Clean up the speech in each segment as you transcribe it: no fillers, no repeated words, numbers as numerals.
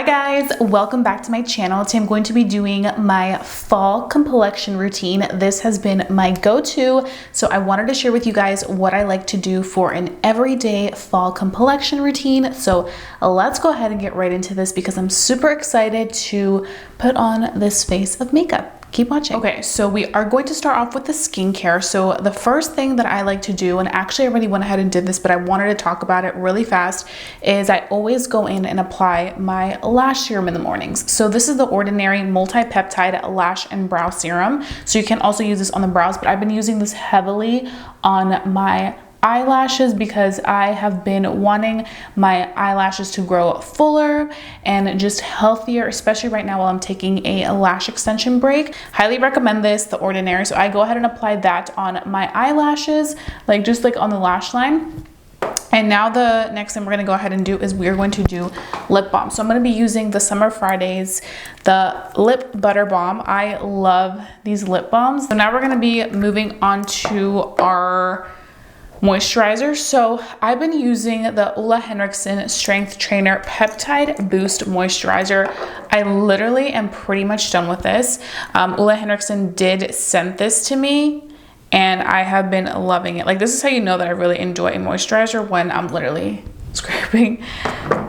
Hi guys, welcome back to my channel. Today I'm going to be doing my fall complexion routine. This has been my go-to, so I wanted to share with you guys what I like to do for an everyday fall complexion routine. So let's go ahead and get right into this because I'm super excited to put on this face of makeup. Keep watching. Okay, so we are going to start off with the skincare. So the first thing that I like to do, and actually I already went ahead and did this, but I wanted to talk about it really fast, is I always go in and apply my lash serum in the mornings. So this is the Ordinary multi-peptide lash and brow serum. So you can also use this on the brows, but I've been using this heavily on my eyelashes because I have been wanting my eyelashes to grow fuller and just healthier, especially right now while I'm taking a lash extension break. Highly recommend this, the Ordinary. So I go ahead and apply that on my eyelashes, just on the lash line. And now the next thing we're gonna go ahead and do is we're going to do lip balm. So I'm gonna be using the Summer Fridays, the Lip Butter Balm. I love these lip balms. So now we're gonna be moving on to our moisturizer. So I've been using the OLE Henriksen Strength Trainer Peptide Boost Moisturizer. I literally am pretty much done with this. OLE Henriksen did send this to me and I have been loving it. This is how you know that I really enjoy a moisturizer, when I'm literally scraping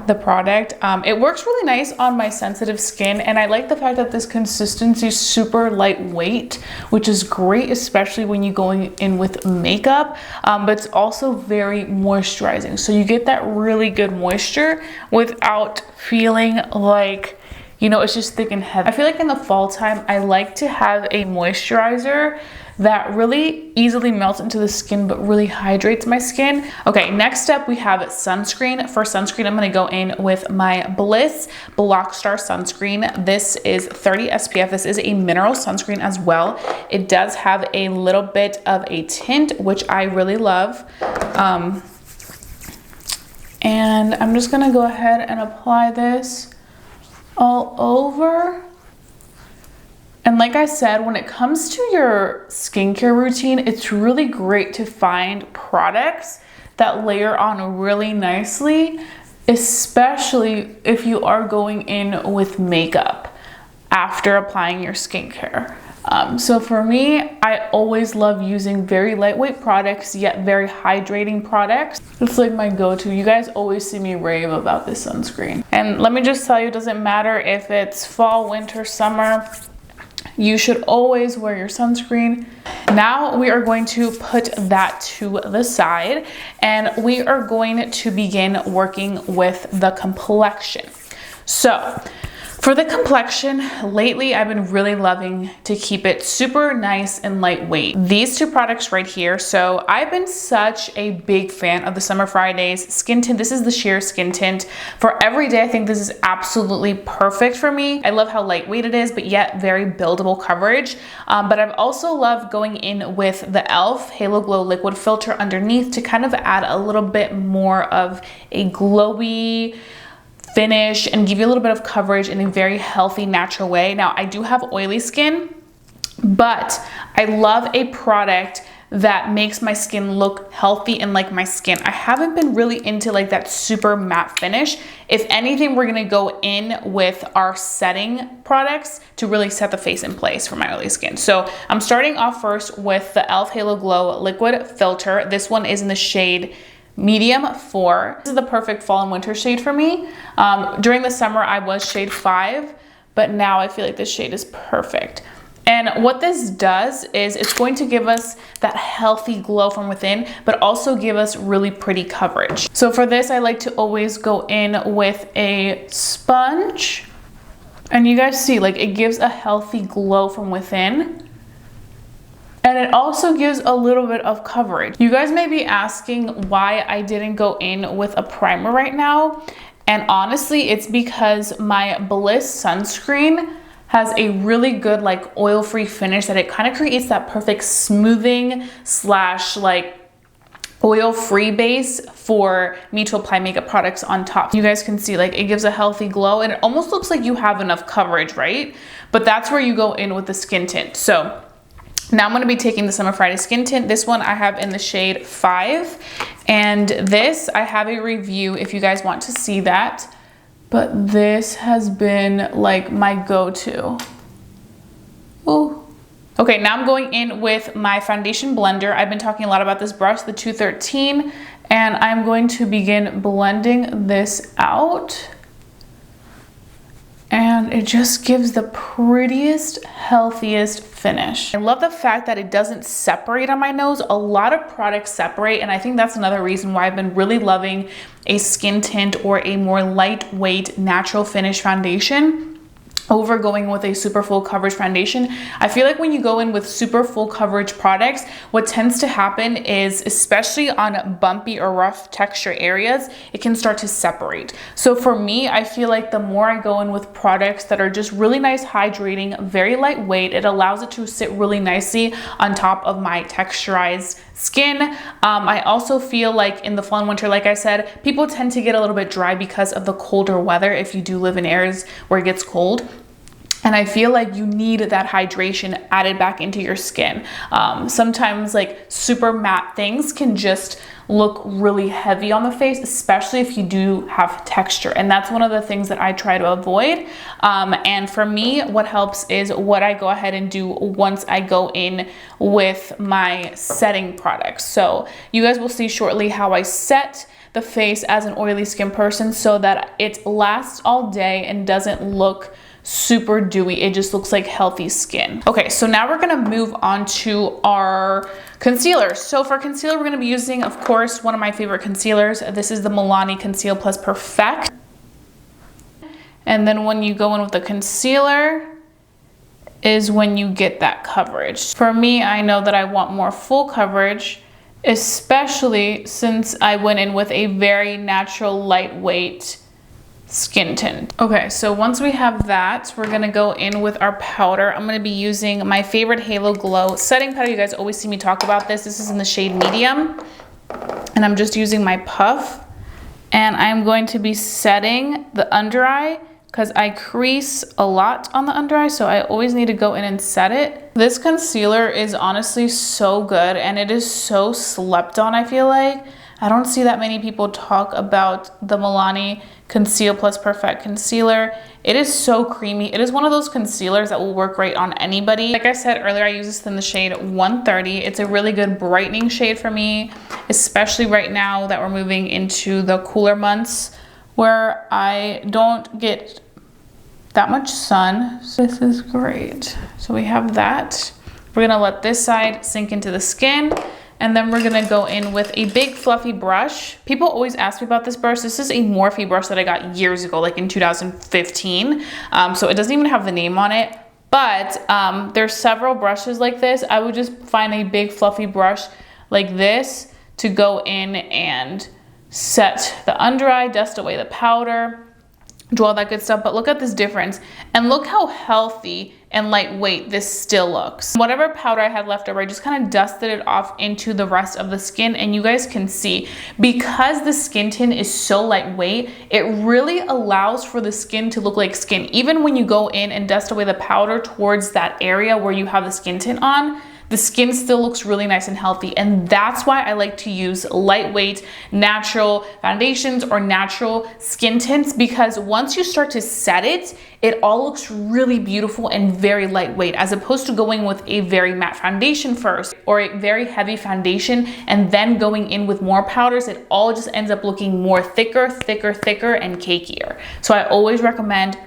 the product. It works really nice on my sensitive skin, and I like the fact that this consistency is super lightweight, which is great, especially when you're going in with makeup, but it's also very moisturizing. So you get that really good moisture without feeling like, it's just thick and heavy. I feel like in the fall time, I like to have a moisturizer that really easily melts into the skin but really hydrates my skin. Okay, next up we have sunscreen. For sunscreen, I'm gonna go in with my Bliss Block Star sunscreen. This is 30 SPF. This is a mineral sunscreen as well. It does have a little bit of a tint, which I really love. And I'm just gonna go ahead and apply this all over. And like I said, when it comes to your skincare routine, it's really great to find products that layer on really nicely, especially if you are going in with makeup after applying your skincare. So for me, I always love using very lightweight products, yet very hydrating products. It's like my go-to. You guys always see me rave about this sunscreen. And let me just tell you, it doesn't matter if it's fall, winter, summer, you should always wear your sunscreen. Now we are going to put that to the side and we are going to begin working with the complexion. So for the complexion, lately I've been really loving to keep it super nice and lightweight. These two products right here. So I've been such a big fan of the Summer Fridays Skin Tint. This is the sheer skin tint. For every day, I think this is absolutely perfect for me. I love how lightweight it is, but yet very buildable coverage. But I've also loved going in with the e.l.f. Halo Glow Liquid Filter underneath to kind of add a little bit more of a glowy finish and give you a little bit of coverage in a very healthy, natural way. Now, I do have oily skin, but I love a product that makes my skin look healthy and like my skin. I haven't been really into that super matte finish. If anything, we're gonna go in with our setting products to really set the face in place for my oily skin. So I'm starting off first with the e.l.f. Halo Glow Liquid Filter. This one is in the shade Medium 4. This is the perfect fall and winter shade for me. During the summer, I was shade 5, but now I feel like this shade is perfect. And what this does is it's going to give us that healthy glow from within, but also give us really pretty coverage. So for this, I like to always go in with a sponge. And you guys see, it gives a healthy glow from within. And it also gives a little bit of coverage. You guys may be asking why I didn't go in with a primer right now. And honestly, it's because my Bliss sunscreen has a really good oil-free finish that it kind of creates that perfect smoothing slash oil-free base for me to apply makeup products on top. You guys can see it gives a healthy glow and it almost looks like you have enough coverage, right? But that's where you go in with the skin tint. So now I'm going to be taking the Summer Friday Skin Tint. This one I have in the shade 5. And this, I have a review if you guys want to see that. but this has been like my go-to. Ooh. Okay, now I'm going in with my foundation blender. I've been talking a lot about this brush, the 213, and I'm going to begin blending this out. And it just gives the prettiest, healthiest finish. I love the fact that it doesn't separate on my nose. A lot of products separate, and I think that's another reason why I've been really loving a skin tint or a more lightweight, natural finish foundation over going with a super full coverage foundation. I feel like when you go in with super full coverage products, what tends to happen is, especially on bumpy or rough texture areas, it can start to separate. So for me, I feel like the more I go in with products that are just really nice, hydrating, very lightweight, it allows it to sit really nicely on top of my texturized skin. I also feel like in the fall and winter, like I said, people tend to get a little bit dry because of the colder weather if you do live in areas where it gets cold. And I feel like you need that hydration added back into your skin. Sometimes like super matte things can just look really heavy on the face, especially if you do have texture. And that's one of the things that I try to avoid. And for me, what helps is what I go ahead and do once I go in with my setting products. So you guys will see shortly how I set the face as an oily skin person so that it lasts all day and doesn't look super dewy. It just looks like healthy skin. Okay, so now we're gonna move on to our concealer. So for concealer, we're gonna be using, of course, one of my favorite concealers. This is the Milani Conceal Plus Perfect. And then when you go in with the concealer is when you get that coverage. For me, I know that I want more full coverage, especially since I went in with a very natural, lightweight skin tint. Okay, so once we have that, we're gonna go in with our powder. I'm gonna be using my favorite Halo Glow setting powder. You guys always see me talk about this. This is in the shade medium. And I'm just using my puff. And I'm going to be setting the under eye because I crease a lot on the under eye, so I always need to go in and set it. This concealer is honestly so good, and it is so slept on, I feel like. I don't see that many people talk about the Milani Conceal Plus Perfect Concealer. It is so creamy. It is one of those concealers that will work great on anybody. Like I said earlier, I use this in the shade 130. It's a really good brightening shade for me, especially right now that we're moving into the cooler months where I don't get that much sun. So this is great. So we have that. We're gonna let this side sink into the skin. And then we're gonna go in with a big fluffy brush. People always ask me about this brush. This is a Morphe brush that I got years ago, like in 2015. So it doesn't even have the name on it, but there's several brushes like this. I would just find a big fluffy brush like this to go in and set the under eye, dust away the powder, do all that good stuff. But look at this difference, and look how healthy and lightweight this still looks. Whatever powder I had left over, I just kind of dusted it off into the rest of the skin, and you guys can see, because the skin tint is so lightweight, it really allows for the skin to look like skin. Even when you go in and dust away the powder towards that area where you have the skin tint on, the skin still looks really nice and healthy. And that's why I like to use lightweight, natural foundations or natural skin tints, because once you start to set it, it all looks really beautiful and very lightweight, as opposed to going with a very matte foundation first or a very heavy foundation and then going in with more powders. It all just ends up looking more thicker, and cakier. So I always recommend,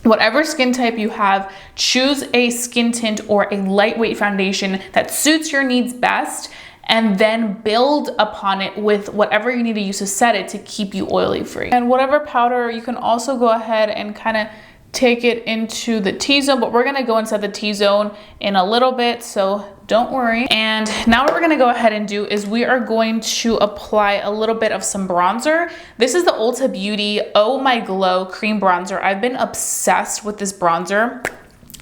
whatever skin type you have, choose a skin tint or a lightweight foundation that suits your needs best, and then build upon it with whatever you need to use to set it to keep you oily free. And whatever powder, you can also go ahead and kind of take it into the T-zone, but we're gonna go and set the T-zone in a little bit, so don't worry. And now what we're gonna go ahead and do is we are going to apply a little bit of some bronzer. This is the Ulta Beauty Oh My Glow Cream Bronzer. I've been obsessed with this bronzer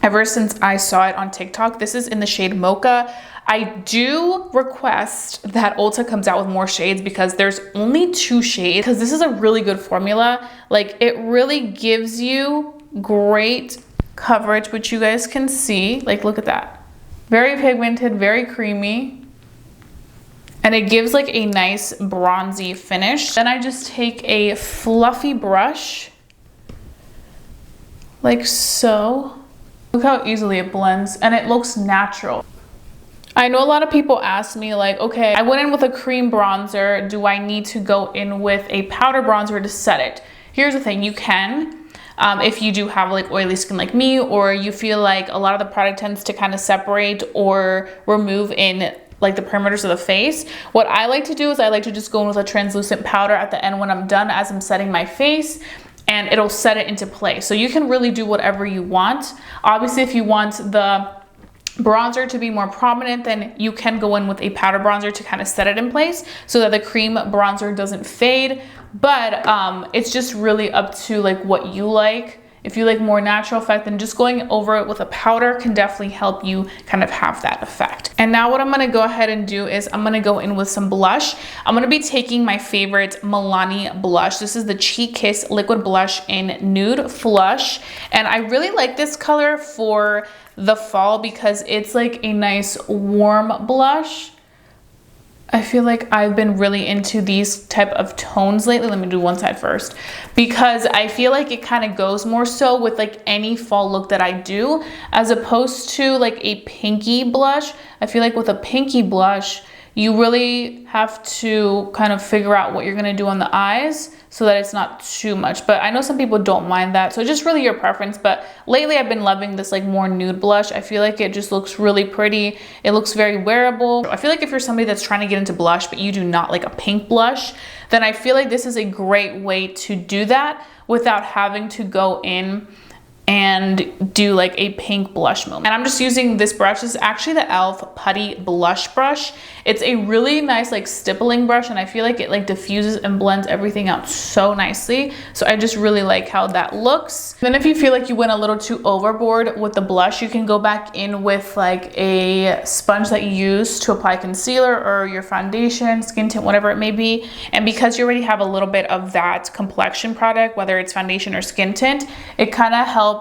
ever since I saw it on TikTok. This is in the shade Mocha. I do request that Ulta comes out with more shades because there's only 2 shades, because this is a really good formula. Like, it really gives you great coverage, which you guys can see. Like, look at that. Very pigmented, very creamy. And it gives like a nice bronzy finish. Then I just take a fluffy brush like so. Look how easily it blends and it looks natural. I know a lot of people ask me like, okay, I went in with a cream bronzer. Do I need to go in with a powder bronzer to set it? Here's the thing, you can. If you do have like oily skin like me, or you feel like a lot of the product tends to kind of separate or remove in like the perimeters of the face. What I like to do is I like to just go in with a translucent powder at the end when I'm done as I'm setting my face, and it'll set it into place. So you can really do whatever you want. Obviously, if you want the bronzer to be more prominent, then you can go in with a powder bronzer to kind of set it in place so that the cream bronzer doesn't fade. But it's just really up to like what you like. If you like more natural effect, then just going over it with a powder can definitely help you kind of have that effect. And now what I'm gonna go ahead and do is I'm gonna go in with some blush. I'm gonna be taking my favorite Milani blush. This is the Cheek Kiss Liquid Blush in Nude Flush. And I really like this color for the fall because it's like a nice warm blush. I feel like I've been really into these type of tones lately. Let me do one side first, because I feel like it kind of goes more so with like any fall look that I do, as opposed to like a pinky blush. I feel like with a pinky blush, you really have to kind of figure out what you're gonna do on the eyes so that it's not too much. But I know some people don't mind that, so just really your preference. But lately I've been loving this like more nude blush. I feel like it just looks really pretty. It looks very wearable. I feel like if you're somebody that's trying to get into blush but you do not like a pink blush, then I feel like this is a great way to do that without having to go in and do like a pink blush moment. And I'm just using this brush. This is actually the e.l.f. Putty Blush Brush. It's a really nice like stippling brush, and I feel like it like diffuses and blends everything out so nicely. So I just really like how that looks. Then if you feel like you went a little too overboard with the blush, you can go back in with like a sponge that you use to apply concealer or your foundation, skin tint, whatever it may be. And because you already have a little bit of that complexion product, whether it's foundation or skin tint, it kind of helps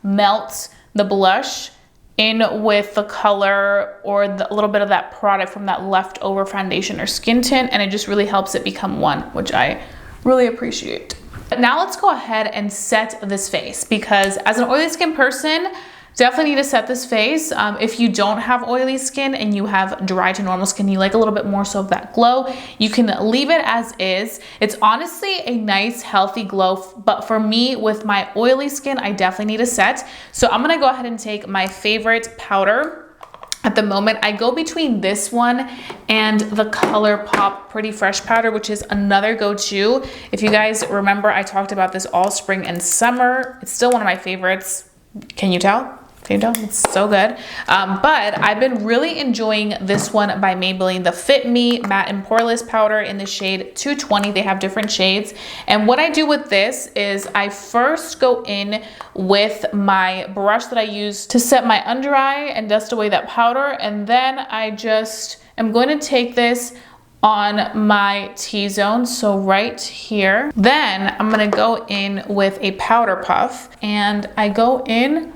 melt the blush in with the color or a little bit of that product from that leftover foundation or skin tint, and it just really helps it become one, which I really appreciate. But now let's go ahead and set this face, because as an oily skin person, definitely need to set this face. If you don't have oily skin and you have dry to normal skin, you like a little bit more so of that glow, you can leave it as is. It's honestly a nice healthy glow, but for me with my oily skin, I definitely need a set. So I'm gonna go ahead and take my favorite powder. At the moment, I go between this one and the ColourPop Pretty Fresh powder, which is another go-to. If you guys remember, I talked about this all spring and summer. It's still one of my favorites. Can you tell? It's so good. But I've been really enjoying this one by Maybelline, the Fit Me Matte and Poreless powder in the shade 220. They have different shades. And what I do with this is I first go in with my brush that I use to set my under eye and dust away that powder. And then I just am going to take this on my T-zone, so right here. Then I'm gonna go in with a powder puff, and I go in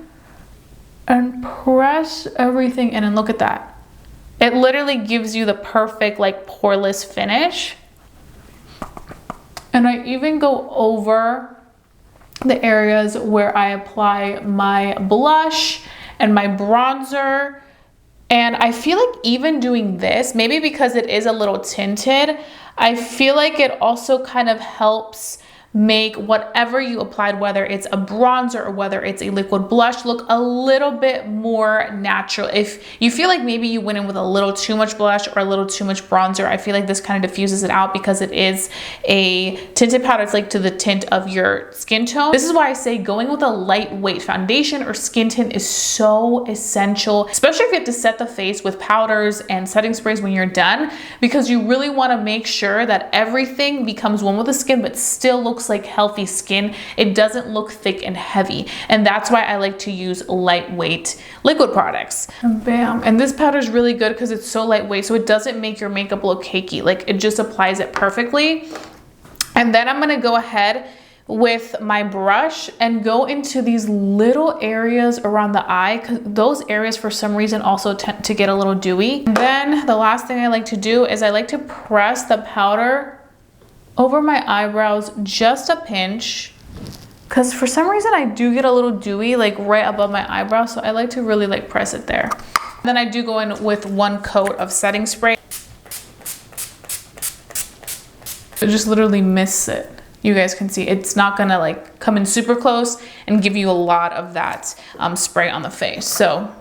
and press everything in, and look at that. It literally gives you the perfect like poreless finish. And I even go over the areas where I apply my blush and my bronzer. And I feel like even doing this, maybe because it is a little tinted, I feel like it also kind of helps make whatever you applied, whether it's a bronzer or whether it's a liquid blush, look a little bit more natural. If you feel like maybe you went in with a little too much blush or a little too much bronzer, I feel like this kind of diffuses it out because it is a tinted powder. It's like to the tint of your skin tone. This is why I say going with a lightweight foundation or skin tint is so essential, especially if you have to set the face with powders and setting sprays when you're done, because you really want to make sure that everything becomes one with the skin but still looks like healthy skin. It doesn't look thick and heavy, and that's why I like to use lightweight liquid products. And bam. And this powder is really good because it's so lightweight, so it doesn't make your makeup look cakey. Like, it just applies it perfectly. And then I'm gonna go ahead with my brush and go into these little areas around the eye, because those areas for some reason also tend to get a little dewy. And then the last thing I like to do is I like to press the powder over my eyebrows just a pinch, because for some reason I do get a little dewy like right above my eyebrow, so I like to really like press it there. Then I do go in with 1 coat of setting spray. So just literally miss it. You guys can see it's not gonna like come in super close and give you a lot of that spray on the face. So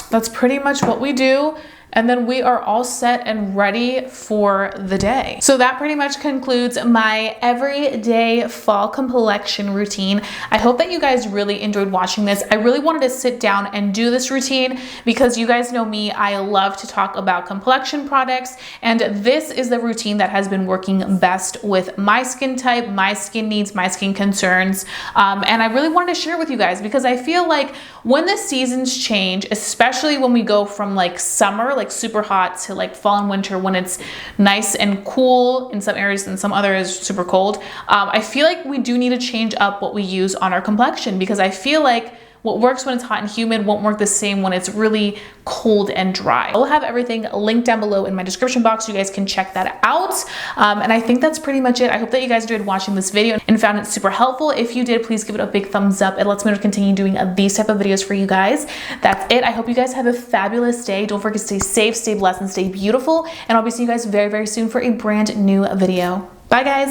that's pretty much what we do. And then we are all set and ready for the day. So that pretty much concludes my everyday fall complexion routine. I hope that you guys really enjoyed watching this. I really wanted to sit down and do this routine because you guys know me, I love to talk about complexion products, and this is the routine that has been working best with my skin type, my skin needs, my skin concerns. And I really wanted to share with you guys because I feel like when the seasons change, especially when we go from like summer, like super hot, to like fall and winter when it's nice and cool in some areas and some others super cold, I feel like we do need to change up what we use on our complexion, because I feel like what works when it's hot and humid won't work the same when it's really cold and dry. I'll have everything linked down below in my description box. You guys can check that out. And I think that's pretty much it. I hope that you guys enjoyed watching this video and found it super helpful. If you did, please give it a big thumbs up. It lets me know to continue doing these type of videos for you guys. That's it. I hope you guys have a fabulous day. Don't forget to stay safe, stay blessed, and stay beautiful. And I'll be seeing you guys very, very soon for a brand new video. Bye, guys.